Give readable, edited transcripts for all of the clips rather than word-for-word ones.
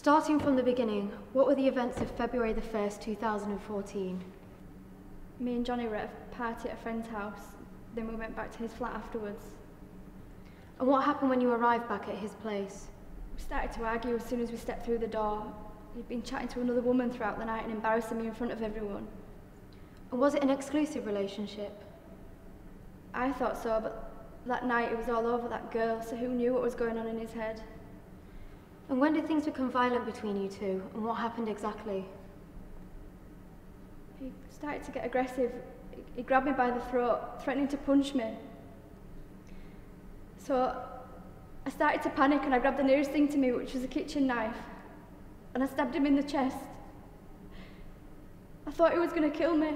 Starting from the beginning, what were the events of February the 1st, 2014? Me and Johnny were at a party at a friend's house, then we went back to his flat afterwards. And what happened when you arrived back at his place? We started to argue as soon as we stepped through the door. He'd been chatting to another woman throughout the night and embarrassing me in front of everyone. And was it an exclusive relationship? I thought so, but that night it was all over that girl, so who knew what was going on in his head? And when did things become violent between you two, and what happened exactly? He started to get aggressive. He grabbed me by the throat, threatening to punch me. So I started to panic and I grabbed the nearest thing to me, which was a kitchen knife, and I stabbed him in the chest. I thought he was going to kill me.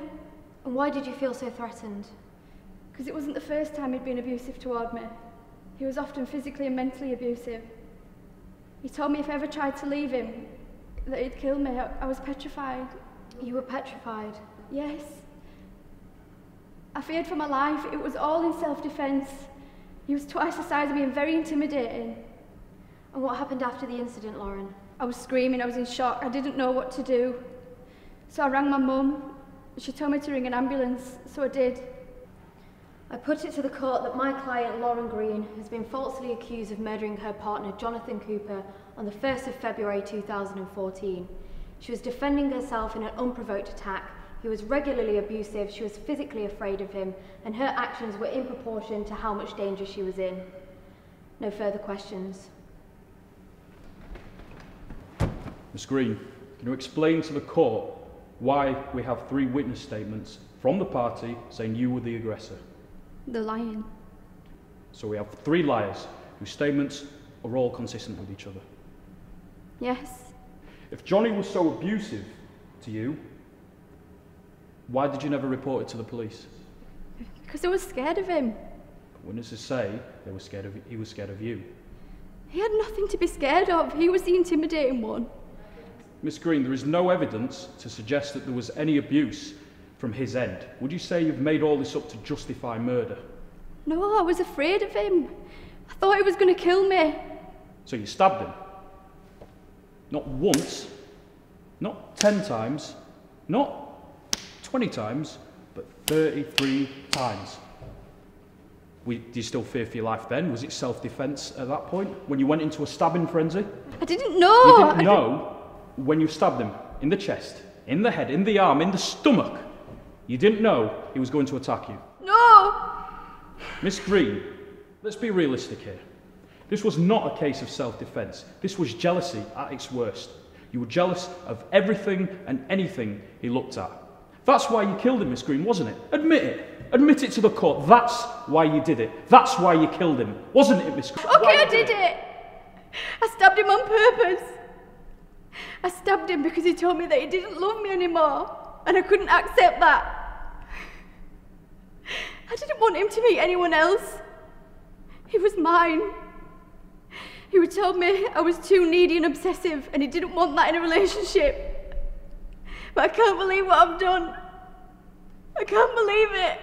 And why did you feel so threatened? Because it wasn't the first time he'd been abusive toward me. He was often physically and mentally abusive. He told me if I ever tried to leave him, that he'd kill me. I was petrified. You were petrified? Yes. I feared for my life. It was all in self-defence. He was twice the size of me and very intimidating. And what happened after the incident, Lauren? I was screaming, I was in shock, I didn't know what to do. So I rang my mum. She told me to ring an ambulance, so I did. I put it to the court that my client, Lauren Green, has been falsely accused of murdering her partner, Jonathan Cooper, on the 1st of February 2014. She was defending herself in an unprovoked attack. He was regularly abusive, she was physically afraid of him, and her actions were in proportion to how much danger she was in. No further questions. Ms. Green, can you explain to the court why we have 3 witness statements from the party saying you were the aggressor? The lying. So we have 3 liars whose statements are all consistent with each other. Yes. If Johnny was so abusive to you, why did you never report it to the police? Because I was scared of him. But witnesses say he was scared of you. He had nothing to be scared of. He was the intimidating one. Miss Green, there is no evidence to suggest that there was any abuse from his end. Would you say you've made all this up to justify murder? No, I was afraid of him. I thought he was going to kill me. So you stabbed him? Not once, not 10 times, not 20 times, but 33 times. Do you still fear for your life then? Was it self-defence at that point, when you went into a stabbing frenzy? I didn't know. You didn't know when you stabbed him in the chest, in the head, in the arm, in the stomach. You didn't know he was going to attack you. No! Miss Green, let's be realistic here. This was not a case of self-defence. This was jealousy at its worst. You were jealous of everything and anything he looked at. That's why you killed him, Miss Green, wasn't it? Admit it. Admit it to the court. That's why you did it. That's why you killed him. Wasn't it, Miss Green? Okay, I did it. I stabbed him on purpose. I stabbed him because he told me that he didn't love me anymore, and I couldn't accept that. I didn't want him to meet anyone else. He was mine. He would tell me I was too needy and obsessive, and he didn't want that in a relationship. But I can't believe what I've done. I can't believe it.